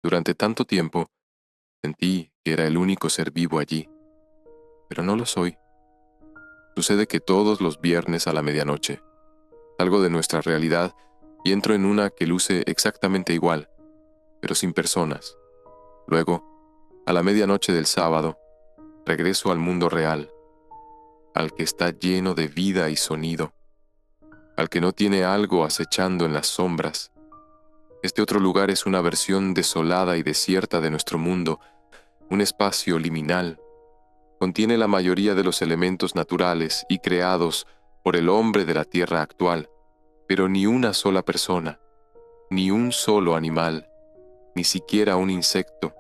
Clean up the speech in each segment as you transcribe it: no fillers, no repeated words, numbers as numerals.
Durante tanto tiempo, sentí que era el único ser vivo allí, pero no lo soy. Sucede que todos los viernes a la medianoche, salgo de nuestra realidad y entro en una que luce exactamente igual, pero sin personas. Luego, a la medianoche del sábado, regreso al mundo real, al que está lleno de vida y sonido, al que no tiene algo acechando en las sombras. Este otro lugar es una versión desolada y desierta de nuestro mundo, un espacio liminal. Contiene la mayoría de los elementos naturales y creados por el hombre de la tierra actual, pero ni una sola persona, ni un solo animal, ni siquiera un insecto.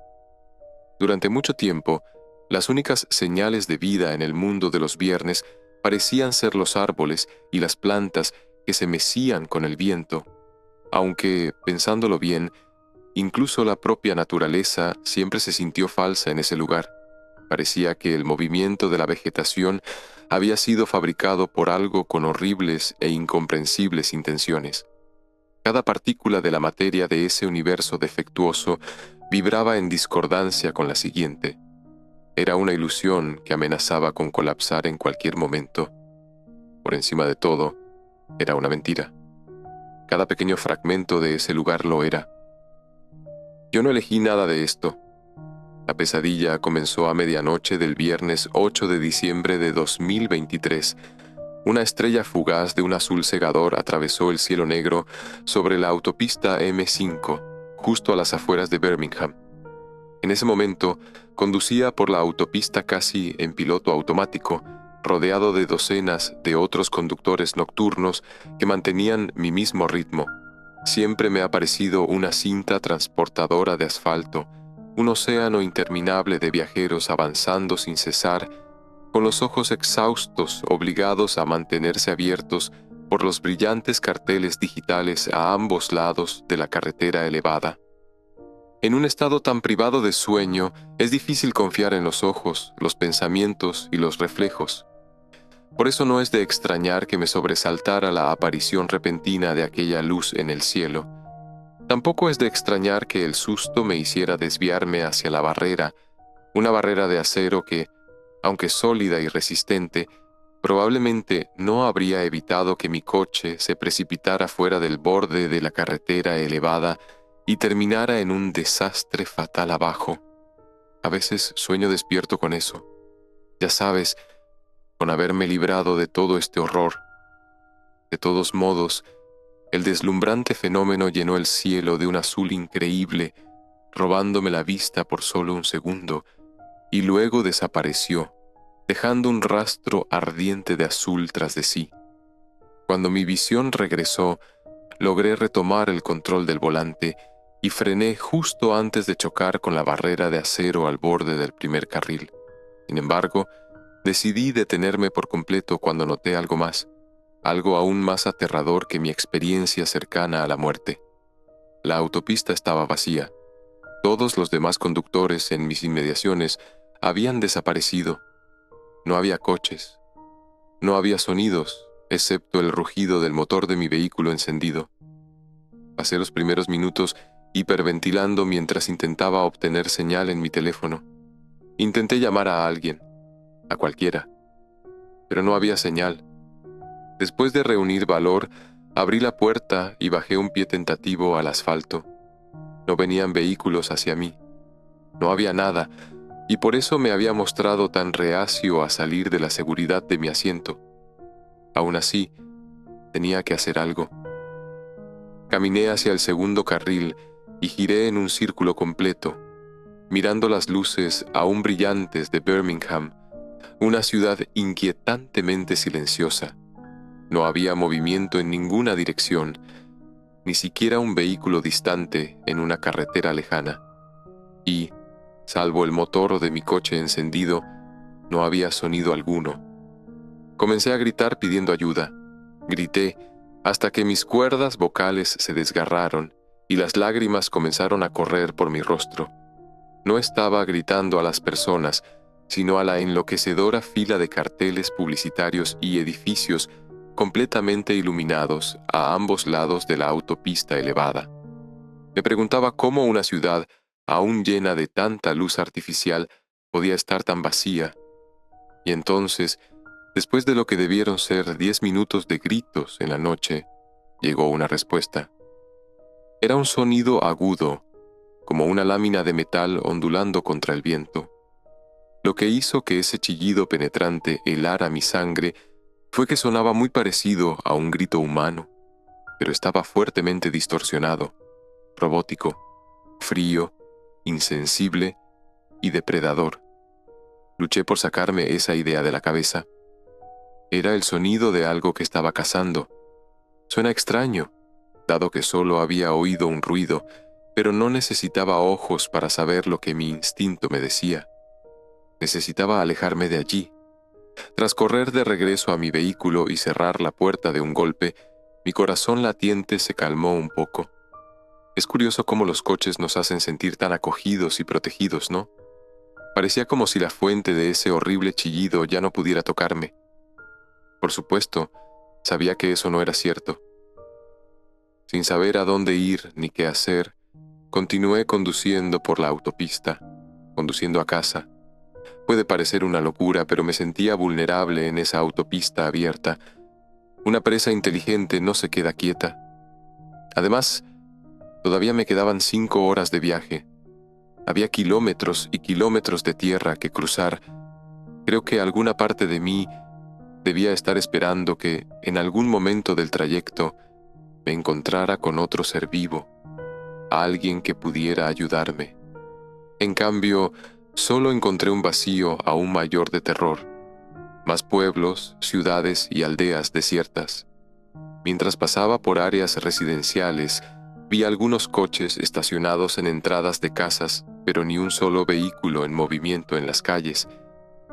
Durante mucho tiempo, las únicas señales de vida en el mundo de los viernes parecían ser los árboles y las plantas que se mecían con el viento, aunque, pensándolo bien, incluso la propia naturaleza siempre se sintió falsa en ese lugar. Parecía que el movimiento de la vegetación había sido fabricado por algo con horribles e incomprensibles intenciones. Cada partícula de la materia de ese universo defectuoso vibraba en discordancia con la siguiente. Era una ilusión que amenazaba con colapsar en cualquier momento. Por encima de todo, era una mentira. Cada pequeño fragmento de ese lugar lo era. Yo no elegí nada de esto. La pesadilla comenzó a medianoche del viernes 8 de diciembre de 2023. Una estrella fugaz de un azul cegador atravesó el cielo negro sobre la autopista M5, justo a las afueras de Birmingham. En ese momento, conducía por la autopista casi en piloto automático, rodeado de docenas de otros conductores nocturnos que mantenían mi mismo ritmo. Siempre me ha parecido una cinta transportadora de asfalto, un océano interminable de viajeros avanzando sin cesar, con los ojos exhaustos obligados a mantenerse abiertos por los brillantes carteles digitales a ambos lados de la carretera elevada. En un estado tan privado de sueño, es difícil confiar en los ojos, los pensamientos y los reflejos. Por eso no es de extrañar que me sobresaltara la aparición repentina de aquella luz en el cielo. Tampoco es de extrañar que el susto me hiciera desviarme hacia la barrera, una barrera de acero que, aunque sólida y resistente, probablemente no habría evitado que mi coche se precipitara fuera del borde de la carretera elevada y terminara en un desastre fatal abajo. A veces sueño despierto con eso. Ya sabes, con haberme librado de todo este horror. De todos modos, el deslumbrante fenómeno llenó el cielo de un azul increíble, robándome la vista por solo un segundo, y luego desapareció, dejando un rastro ardiente de azul tras de sí. Cuando mi visión regresó, logré retomar el control del volante y frené justo antes de chocar con la barrera de acero al borde del primer carril. Sin embargo, decidí detenerme por completo cuando noté algo más, algo aún más aterrador que mi experiencia cercana a la muerte. La autopista estaba vacía. Todos los demás conductores en mis inmediaciones habían desaparecido. No había coches. No había sonidos, excepto el rugido del motor de mi vehículo encendido. Pasé los primeros minutos hiperventilando mientras intentaba obtener señal en mi teléfono. Intenté llamar a alguien, a cualquiera, pero no había señal. Después de reunir valor, abrí la puerta y bajé un pie tentativo al asfalto. No venían vehículos hacia mí. No había nada, y por eso me había mostrado tan reacio a salir de la seguridad de mi asiento. Aún así, tenía que hacer algo. Caminé hacia el segundo carril y giré en un círculo completo, mirando las luces aún brillantes de Birmingham, una ciudad inquietantemente silenciosa. No había movimiento en ninguna dirección, ni siquiera un vehículo distante en una carretera lejana. Y, salvo el motor de mi coche encendido, no había sonido alguno. Comencé a gritar pidiendo ayuda. Grité hasta que mis cuerdas vocales se desgarraron y las lágrimas comenzaron a correr por mi rostro. No estaba gritando a las personas, sino a la enloquecedora fila de carteles publicitarios y edificios completamente iluminados a ambos lados de la autopista elevada. Me preguntaba cómo una ciudad aún llena de tanta luz artificial, podía estar tan vacía. Y entonces, después de lo que debieron ser 10 minutos de gritos en la noche, llegó una respuesta. Era un sonido agudo, como una lámina de metal ondulando contra el viento. Lo que hizo que ese chillido penetrante helara mi sangre fue que sonaba muy parecido a un grito humano, pero estaba fuertemente distorsionado, robótico, frío, insensible y depredador. Luché por sacarme esa idea de la cabeza. Era el sonido de algo que estaba cazando. Suena extraño, dado que solo había oído un ruido, pero no necesitaba ojos para saber lo que mi instinto me decía. Necesitaba alejarme de allí. Tras correr de regreso a mi vehículo y cerrar la puerta de un golpe, mi corazón latiente se calmó un poco. Es curioso cómo los coches nos hacen sentir tan acogidos y protegidos, ¿no? Parecía como si la fuente de ese horrible chillido ya no pudiera tocarme. Por supuesto, sabía que eso no era cierto. Sin saber a dónde ir ni qué hacer, continué conduciendo por la autopista, conduciendo a casa. Puede parecer una locura, pero me sentía vulnerable en esa autopista abierta. Una presa inteligente no se queda quieta. Además, todavía me quedaban 5 horas de viaje. Había kilómetros y kilómetros de tierra que cruzar. Creo que alguna parte de mí debía estar esperando que, en algún momento del trayecto, me encontrara con otro ser vivo, alguien que pudiera ayudarme. En cambio, solo encontré un vacío aún mayor de terror, más pueblos, ciudades y aldeas desiertas. Mientras pasaba por áreas residenciales, vi algunos coches estacionados en entradas de casas, pero ni un solo vehículo en movimiento en las calles.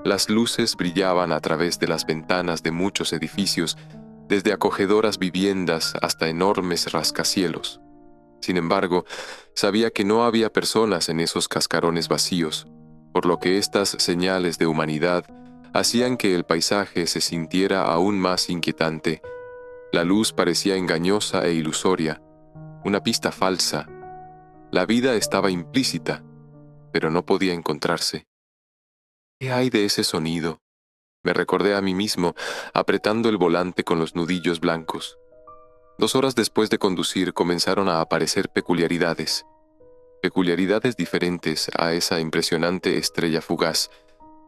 Las luces brillaban a través de las ventanas de muchos edificios, desde acogedoras viviendas hasta enormes rascacielos. Sin embargo, sabía que no había personas en esos cascarones vacíos, por lo que estas señales de humanidad hacían que el paisaje se sintiera aún más inquietante. La luz parecía engañosa e ilusoria, una pista falsa. La vida estaba implícita, pero no podía encontrarse. ¿Qué hay de ese sonido? Me recordé a mí mismo, apretando el volante con los nudillos blancos. 2 horas después de conducir comenzaron a aparecer peculiaridades diferentes a esa impresionante estrella fugaz.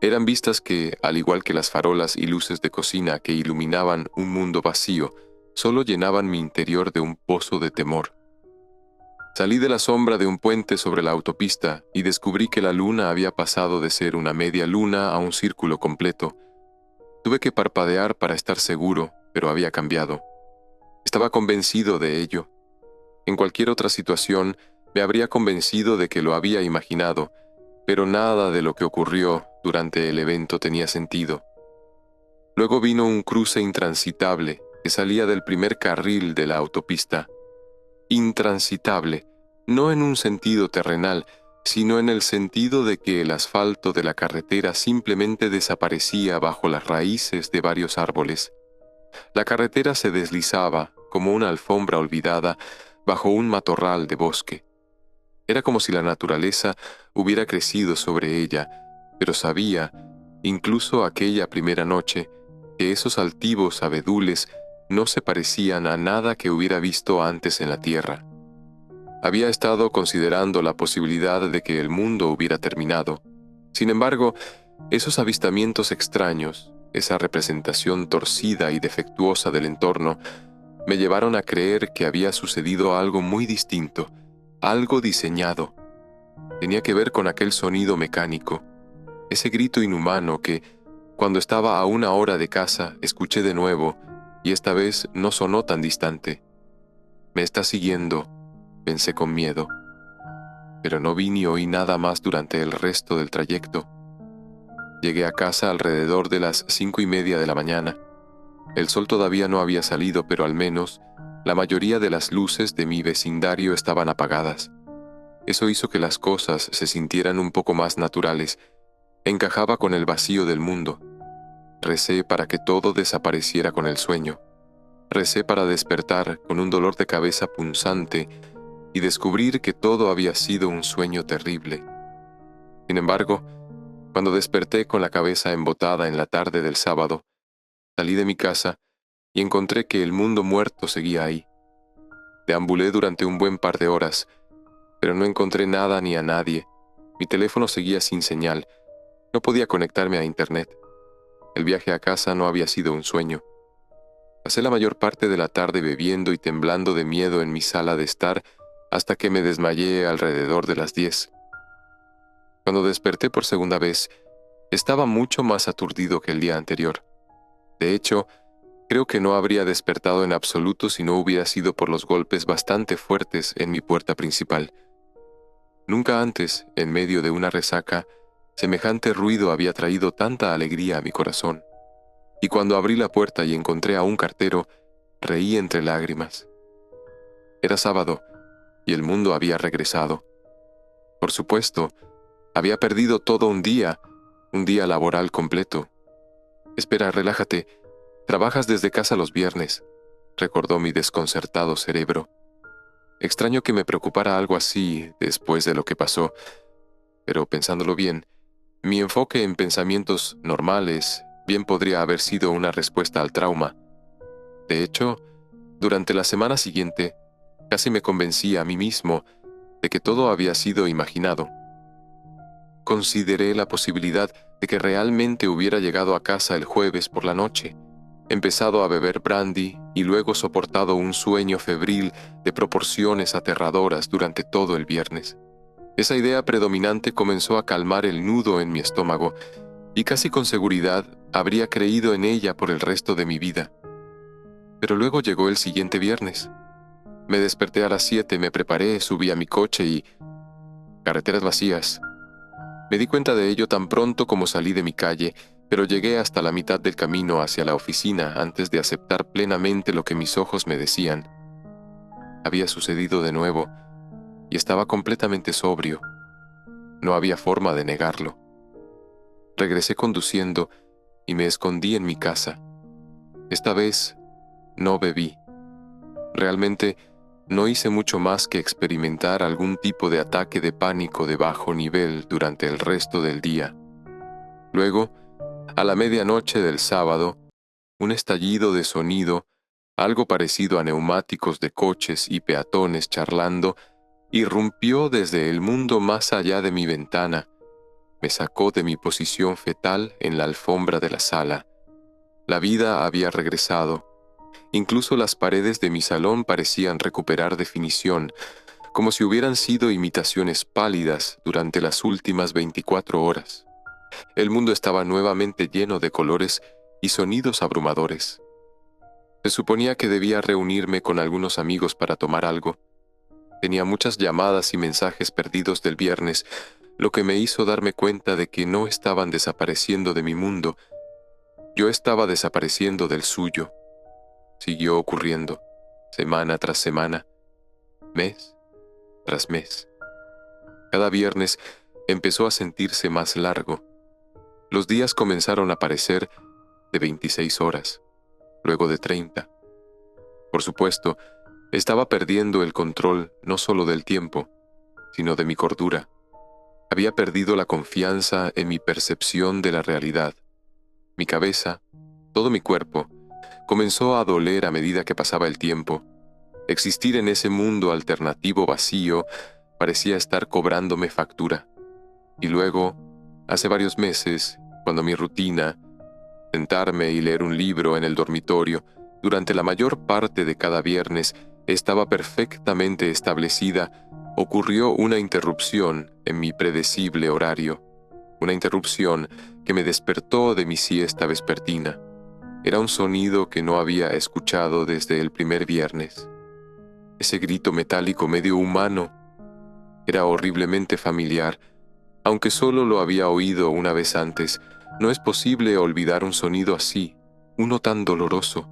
Eran vistas que, al igual que las farolas y luces de cocina que iluminaban un mundo vacío, solo llenaban mi interior de un pozo de temor. Salí de la sombra de un puente sobre la autopista y descubrí que la luna había pasado de ser una media luna a un círculo completo. Tuve que parpadear para estar seguro, pero había cambiado. Estaba convencido de ello. En cualquier otra situación, me habría convencido de que lo había imaginado, pero nada de lo que ocurrió durante el evento tenía sentido. Luego vino un cruce intransitable que salía del primer carril de la autopista. Intransitable, no en un sentido terrenal, sino en el sentido de que el asfalto de la carretera simplemente desaparecía bajo las raíces de varios árboles. La carretera se deslizaba como una alfombra olvidada bajo un matorral de bosque. Era como si la naturaleza hubiera crecido sobre ella, pero sabía, incluso aquella primera noche, que esos altivos abedules no se parecían a nada que hubiera visto antes en la tierra. Había estado considerando la posibilidad de que el mundo hubiera terminado. Sin embargo, esos avistamientos extraños, esa representación torcida y defectuosa del entorno, me llevaron a creer que había sucedido algo muy distinto, algo diseñado. Tenía que ver con aquel sonido mecánico, ese grito inhumano que, cuando estaba a 1 hora de casa, escuché de nuevo, y esta vez no sonó tan distante. Me está siguiendo, pensé con miedo, pero no vi ni oí nada más durante el resto del trayecto. Llegué a casa alrededor de las 5:30 de la mañana. El sol todavía no había salido, pero al menos la mayoría de las luces de mi vecindario estaban apagadas. Eso hizo que las cosas se sintieran un poco más naturales. Encajaba con el vacío del mundo. Recé para que todo desapareciera con el sueño. Recé para despertar con un dolor de cabeza punzante y descubrir que todo había sido un sueño terrible. Sin embargo, cuando desperté con la cabeza embotada en la tarde del sábado, salí de mi casa y encontré que el mundo muerto seguía ahí. Deambulé durante un buen par de horas, pero no encontré nada ni a nadie. Mi teléfono seguía sin señal. No podía conectarme a Internet. El viaje a casa no había sido un sueño. Pasé la mayor parte de la tarde bebiendo y temblando de miedo en mi sala de estar hasta que me desmayé alrededor de las 10. Cuando desperté por segunda vez, estaba mucho más aturdido que el día anterior. De hecho, creo que no habría despertado en absoluto si no hubiera sido por los golpes bastante fuertes en mi puerta principal. Nunca antes, en medio de una resaca, semejante ruido había traído tanta alegría a mi corazón. Y cuando abrí la puerta y encontré a un cartero, reí entre lágrimas. Era sábado, y el mundo había regresado. Por supuesto, había perdido todo un día laboral completo. Espera, relájate. Trabajas desde casa los viernes, recordó mi desconcertado cerebro. Extraño que me preocupara algo así después de lo que pasó, pero pensándolo bien, mi enfoque en pensamientos normales bien podría haber sido una respuesta al trauma. De hecho, durante la semana siguiente, casi me convencí a mí mismo de que todo había sido imaginado. Consideré la posibilidad de que realmente hubiera llegado a casa el jueves por la noche, empezado a beber brandy y luego soportado un sueño febril de proporciones aterradoras durante todo el viernes. Esa idea predominante comenzó a calmar el nudo en mi estómago y casi con seguridad habría creído en ella por el resto de mi vida. Pero luego llegó el siguiente viernes. Me desperté a las 7, me preparé, subí a mi coche y... carreteras vacías. Me di cuenta de ello tan pronto como salí de mi calle, pero llegué hasta la mitad del camino hacia la oficina antes de aceptar plenamente lo que mis ojos me decían. Había sucedido de nuevo, y estaba completamente sobrio. No había forma de negarlo. Regresé conduciendo y me escondí en mi casa. Esta vez no bebí. Realmente no hice mucho más que experimentar algún tipo de ataque de pánico de bajo nivel durante el resto del día. Luego, a la medianoche del sábado, un estallido de sonido, algo parecido a neumáticos de coches y peatones charlando, irrumpió desde el mundo más allá de mi ventana. Me sacó de mi posición fetal en la alfombra de la sala. La vida había regresado. Incluso las paredes de mi salón parecían recuperar definición, como si hubieran sido imitaciones pálidas durante las últimas 24 horas. El mundo estaba nuevamente lleno de colores y sonidos abrumadores. Se suponía que debía reunirme con algunos amigos para tomar algo. Tenía muchas llamadas y mensajes perdidos del viernes, lo que me hizo darme cuenta de que no estaban desapareciendo de mi mundo. Yo estaba desapareciendo del suyo. Siguió ocurriendo, semana tras semana, mes tras mes. Cada viernes empezó a sentirse más largo. Los días comenzaron a parecer de 26 horas, luego de 30. Por supuesto, estaba perdiendo el control no solo del tiempo, sino de mi cordura. Había perdido la confianza en mi percepción de la realidad. Mi cabeza, todo mi cuerpo, comenzó a doler a medida que pasaba el tiempo. Existir en ese mundo alternativo vacío parecía estar cobrándome factura. Y luego, hace varios meses, cuando mi rutina, sentarme y leer un libro en el dormitorio, durante la mayor parte de cada viernes, estaba perfectamente establecida, ocurrió una interrupción en mi predecible horario. Una interrupción que me despertó de mi siesta vespertina. Era un sonido que no había escuchado desde el primer viernes. Ese grito metálico medio humano era horriblemente familiar. Aunque solo lo había oído una vez antes, no es posible olvidar un sonido así, uno tan doloroso,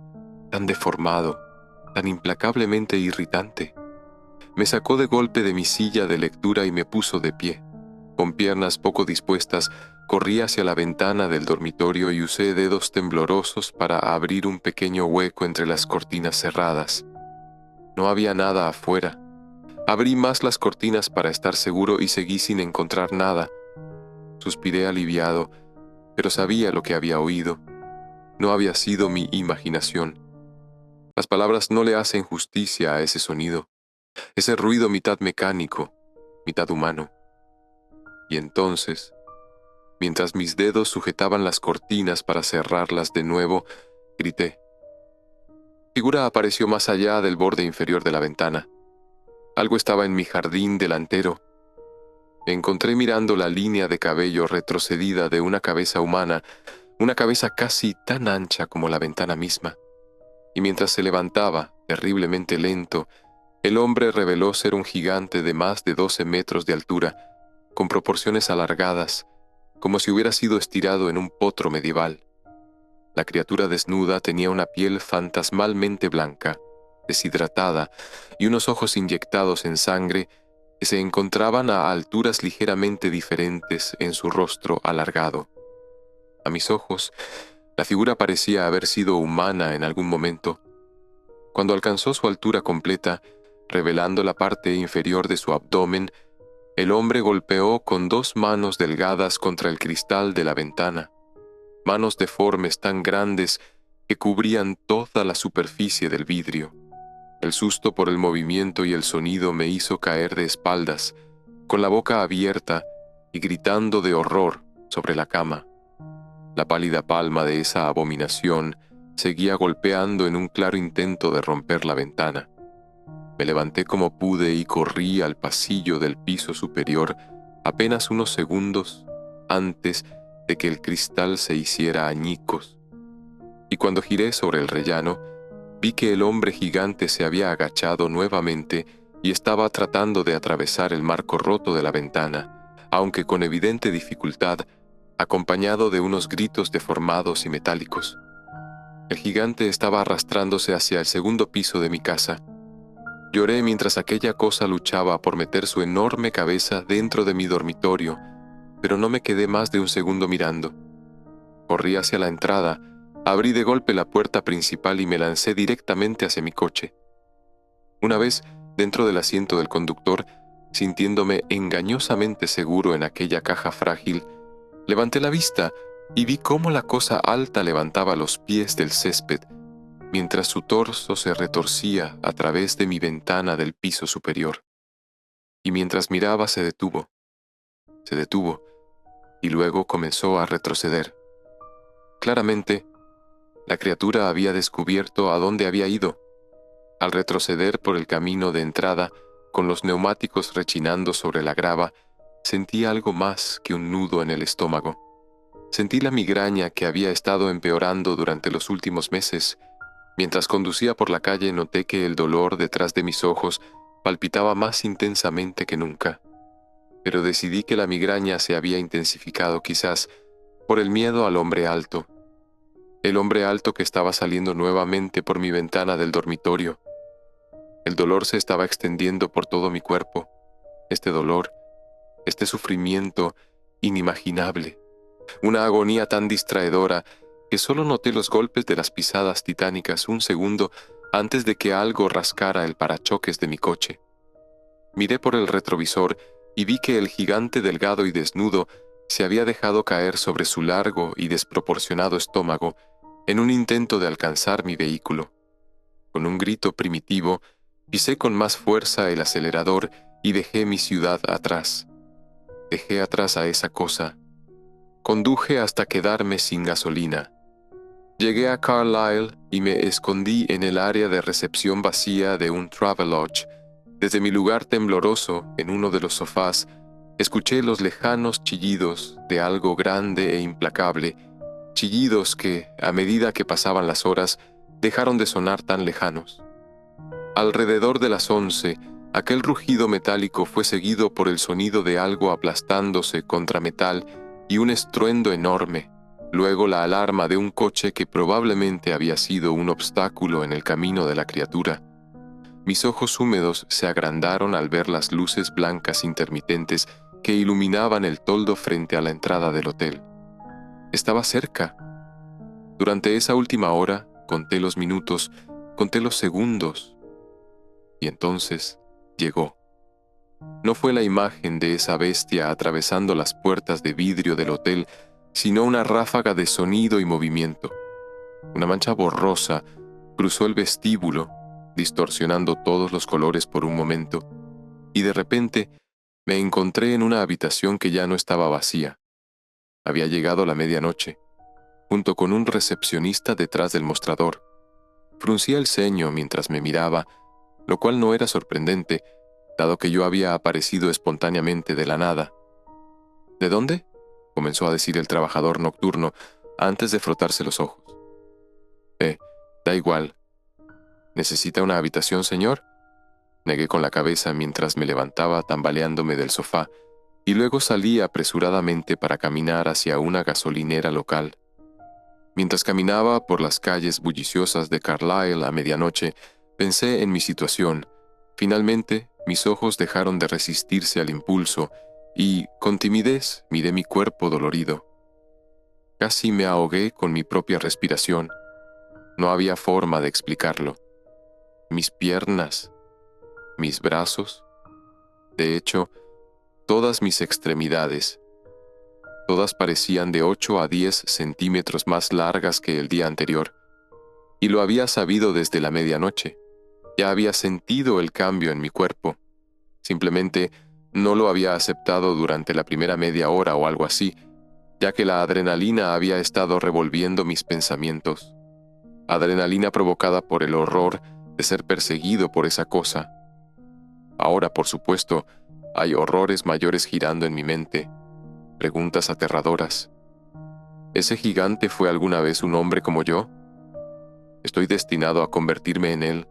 tan deformado, tan implacablemente irritante. Me sacó de golpe de mi silla de lectura y me puso de pie. Con piernas poco dispuestas, corrí hacia la ventana del dormitorio y usé dedos temblorosos para abrir un pequeño hueco entre las cortinas cerradas. No había nada afuera. Abrí más las cortinas para estar seguro y seguí sin encontrar nada. Suspiré aliviado, pero sabía lo que había oído. No había sido mi imaginación. Las palabras no le hacen justicia a ese sonido, ese ruido mitad mecánico, mitad humano. Y entonces, mientras mis dedos sujetaban las cortinas para cerrarlas de nuevo, grité. La figura apareció más allá del borde inferior de la ventana. Algo estaba en mi jardín delantero. Me encontré mirando la línea de cabello retrocedida de una cabeza humana, una cabeza casi tan ancha como la ventana misma. Y mientras se levantaba, terriblemente lento, el hombre reveló ser un gigante de más de 12 metros de altura, con proporciones alargadas, como si hubiera sido estirado en un potro medieval. La criatura desnuda tenía una piel fantasmalmente blanca, deshidratada, y unos ojos inyectados en sangre que se encontraban a alturas ligeramente diferentes en su rostro alargado. A mis ojos, la figura parecía haber sido humana en algún momento. Cuando alcanzó su altura completa, revelando la parte inferior de su abdomen, el hombre golpeó con 2 manos delgadas contra el cristal de la ventana, manos deformes tan grandes que cubrían toda la superficie del vidrio. El susto por el movimiento y el sonido me hizo caer de espaldas, con la boca abierta y gritando de horror sobre la cama. La pálida palma de esa abominación seguía golpeando en un claro intento de romper la ventana. Me levanté como pude y corrí al pasillo del piso superior apenas unos segundos antes de que el cristal se hiciera añicos. Y cuando giré sobre el rellano, vi que el hombre gigante se había agachado nuevamente y estaba tratando de atravesar el marco roto de la ventana, aunque con evidente dificultad, acompañado de unos gritos deformados y metálicos. El gigante estaba arrastrándose hacia el segundo piso de mi casa. Lloré mientras aquella cosa luchaba por meter su enorme cabeza dentro de mi dormitorio, pero no me quedé más de un segundo mirando. Corrí hacia la entrada, abrí de golpe la puerta principal y me lancé directamente hacia mi coche. Una vez dentro del asiento del conductor, sintiéndome engañosamente seguro en aquella caja frágil, levanté la vista y vi cómo la cosa alta levantaba los pies del césped, mientras su torso se retorcía a través de mi ventana del piso superior. Y mientras miraba se detuvo, y luego comenzó a retroceder. Claramente, la criatura había descubierto a dónde había ido. Al retroceder por el camino de entrada, con los neumáticos rechinando sobre la grava, sentí algo más que un nudo en el estómago. Sentí la migraña que había estado empeorando durante los últimos meses. Mientras conducía por la calle noté que el dolor detrás de mis ojos palpitaba más intensamente que nunca. Pero decidí que la migraña se había intensificado quizás por el miedo al hombre alto. El hombre alto que estaba saliendo nuevamente por mi ventana del dormitorio. El dolor se estaba extendiendo por todo mi cuerpo. Este dolor, este sufrimiento inimaginable. Una agonía tan distraedora que solo noté los golpes de las pisadas titánicas un segundo antes de que algo rascara el parachoques de mi coche. Miré por el retrovisor y vi que el gigante delgado y desnudo se había dejado caer sobre su largo y desproporcionado estómago en un intento de alcanzar mi vehículo. Con un grito primitivo, pisé con más fuerza el acelerador y dejé mi ciudad atrás. Dejé atrás a esa cosa. Conduje hasta quedarme sin gasolina. Llegué a Carlisle y me escondí en el área de recepción vacía de un Travelodge. Desde mi lugar tembloroso, en uno de los sofás, escuché los lejanos chillidos de algo grande e implacable, chillidos que, a medida que pasaban las horas, dejaron de sonar tan lejanos. Alrededor de las 11, aquel rugido metálico fue seguido por el sonido de algo aplastándose contra metal y un estruendo enorme. Luego la alarma de un coche que probablemente había sido un obstáculo en el camino de la criatura. Mis ojos húmedos se agrandaron al ver las luces blancas intermitentes que iluminaban el toldo frente a la entrada del hotel. Estaba cerca. Durante esa última hora, conté los minutos, conté los segundos. Y entonces llegó. no fue la imagen de esa bestia atravesando las puertas de vidrio del hotel, sino una ráfaga de sonido y movimiento. Una mancha borrosa cruzó el vestíbulo, distorsionando todos los colores por un momento, y de repente me encontré en una habitación que ya no estaba vacía. Había llegado la medianoche, junto con un recepcionista detrás del mostrador. Fruncía el ceño mientras me miraba, lo cual no era sorprendente, dado que yo había aparecido espontáneamente de la nada. ¿De dónde?, comenzó a decir el trabajador nocturno antes de frotarse los ojos. Da igual. ¿Necesita una habitación, señor?, negué con la cabeza mientras me levantaba tambaleándome del sofá, y luego salí apresuradamente para caminar hacia una gasolinera local. Mientras caminaba por las calles bulliciosas de Carlisle a medianoche, pensé en mi situación. Finalmente, mis ojos dejaron de resistirse al impulso y, con timidez, miré mi cuerpo dolorido. Casi me ahogué con mi propia respiración. No había forma de explicarlo. Mis piernas, mis brazos, de hecho, todas mis extremidades, todas parecían de 8 a 10 centímetros más largas que el día anterior, y lo había sabido desde la medianoche. Ya había sentido el cambio en mi cuerpo. Simplemente no lo había aceptado durante la primera media hora o algo así, ya que la adrenalina había estado revolviendo mis pensamientos. Adrenalina provocada por el horror de ser perseguido por esa cosa. Ahora, por supuesto, hay horrores mayores girando en mi mente, preguntas aterradoras. ¿Ese gigante fue alguna vez un hombre como yo? ¿Estoy destinado a convertirme en él